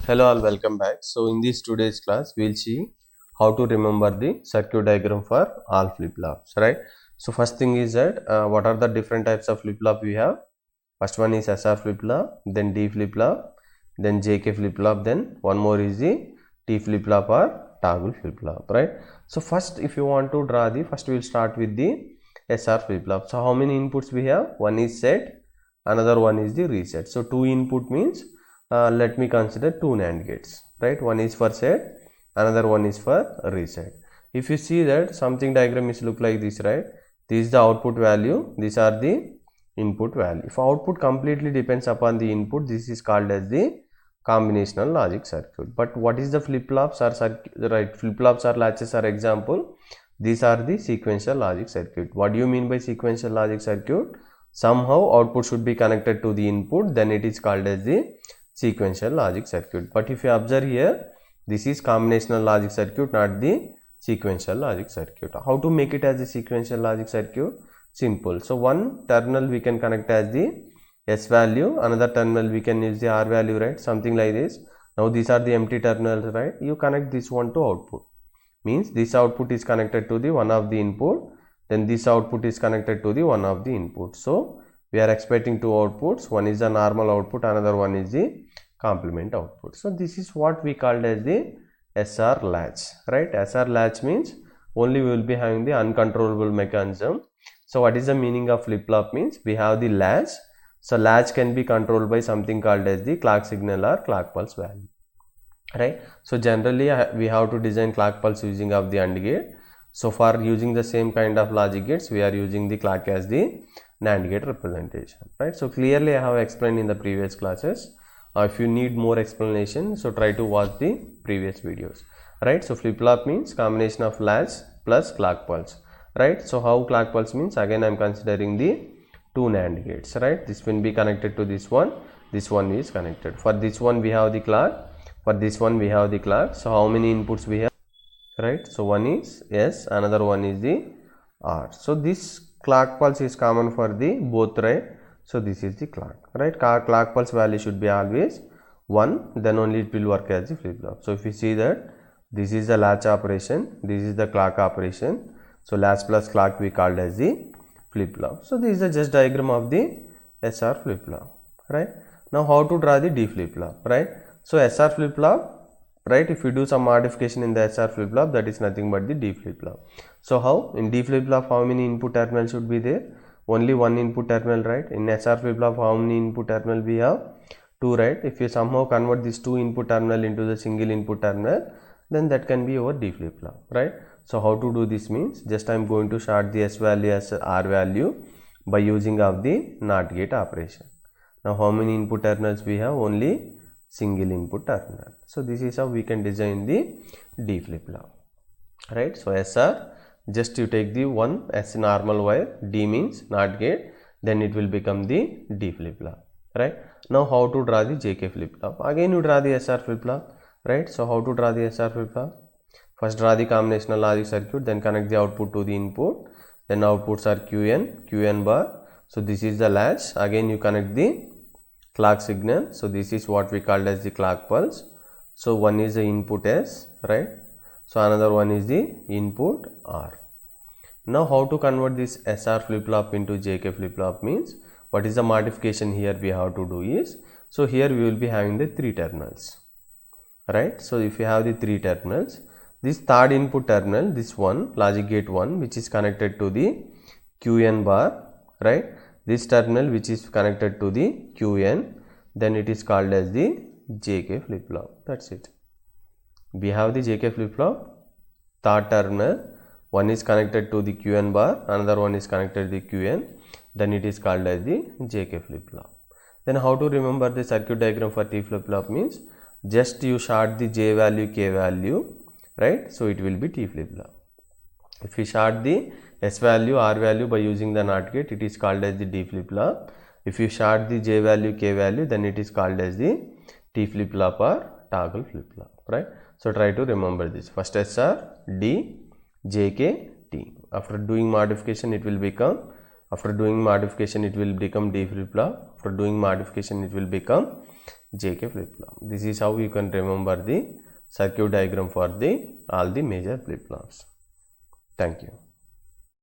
Hello all, welcome back. So in this today's class, we'll see how to remember the circuit diagram for all flip-flops, right? So first thing is that what are the different types of flip-flop we have? First one is SR flip-flop, then D flip-flop, then JK flip-flop, then one more is the T flip-flop or toggle flip-flop, right? So first, if you want to draw the, first we'll start with the SR flip-flop. So how many inputs we have? One is set, another one is the reset. So two input means let me consider two NAND gates, right? One is for set, another one is for reset. If you see that something diagram is look like this, right? This is the output value, these are the input value. If output completely depends upon the input, this is called as the combinational logic circuit. But what is the flip-flops or circuit, right? Flip-flops or latches are example. These are the sequential logic circuit. What do you mean by sequential logic circuit? Somehow output should be connected to the input, then it is called as the sequential logic circuit. But if you observe here, this is combinational logic circuit, not the sequential logic circuit. How to make it as a sequential logic circuit? Simple. So one terminal we can connect as the S value, another terminal we can use the R value, right? Something like this. Now these are the empty terminals, right? You connect this one to output. Means this output is connected to the one of the input, then this output is connected to the one of the input. So we are expecting two outputs, one is the normal output, another one is the complement output. So this is what we called as the SR latch, right? SR latch means only we will be having the uncontrollable mechanism. So what is the meaning of flip-flop? Means we have the latch. So latch can be controlled by something called as the clock signal or clock pulse value, right? So generally we have to design clock pulse using of the AND gate. So for using the same kind of logic gates, we are using the clock as the NAND gate representation, right? So clearly I have explained in the previous classes. If you need more explanation, so try to watch the previous videos, right? So flip-flop means combination of latch plus clock pulse, right? So how clock pulse means, again I am considering the two NAND gates, right? This will be connected to this one is connected. For this one we have the clock, for this one we have the clock. So how many inputs we have, right? So one is S, another one is the R. So this clock pulse is common for the both, right? So this is the clock, right? Clock pulse value should be always 1, then only it will work as the flip-flop. So if you see that this is the latch operation, this is the clock operation. So latch plus clock we called as the flip-flop. So this is the just diagram of the SR flip-flop, right? Now how to draw the D flip-flop, right? So SR flip-flop, right? If you do some modification in the SR flip-flop, that is nothing but the D flip-flop. So how in D flip-flop, how many input terminals should be there? Only one input terminal, right? In SR flip-flop, how many input terminal we have? 2, right? If you somehow convert this 2 input terminal into the single input terminal, then that can be our D flip-flop, right? So how to do this means, just I am going to short the S value as R value by using of the NOT gate operation. Now how many input terminals we have? Only single input terminal. So this is how we can design the D flip-flop, right? So SR, just you take the one S normal wire, D means NOT gate, then it will become the D flip-flop, right? Now how to draw the JK flip-flop? Again you draw the SR flip-flop, right? So how to draw the SR flip-flop? First draw the combinational logic circuit, then connect the output to the input, then outputs are QN bar. So this is the latch. Again you connect the clock signal. So this is what we called as the clock pulse. So one is the input S, right? So another one is the input R. Now how to convert this SR flip-flop into JK flip-flop means, what is the modification here we have to do is, so here we will be having the 3 terminals, right? So if you have the 3 terminals, this third input terminal, this one logic gate 1, which is connected to the QN bar, right? This terminal which is connected to the QN, then it is called as the JK flip-flop. That's it. We have the JK flip-flop, third terminal, one is connected to the QN bar, another one is connected to the QN, then it is called as the JK flip-flop. Then how to remember the circuit diagram for T flip-flop means, just you short the J value, K value, right? So it will be T flip-flop. If you short the S value, R value by using the NOT gate, it is called as the D flip-flop. If you short the J value, K value, then it is called as the T flip-flop or toggle flip-flop, right? So try to remember this. First SR, D, JK, T. After doing modification, it will become, D flip-flop. After doing modification, it will become JK flip-flop. This is how you can remember the circuit diagram for the all the major flip-flops. Thank you.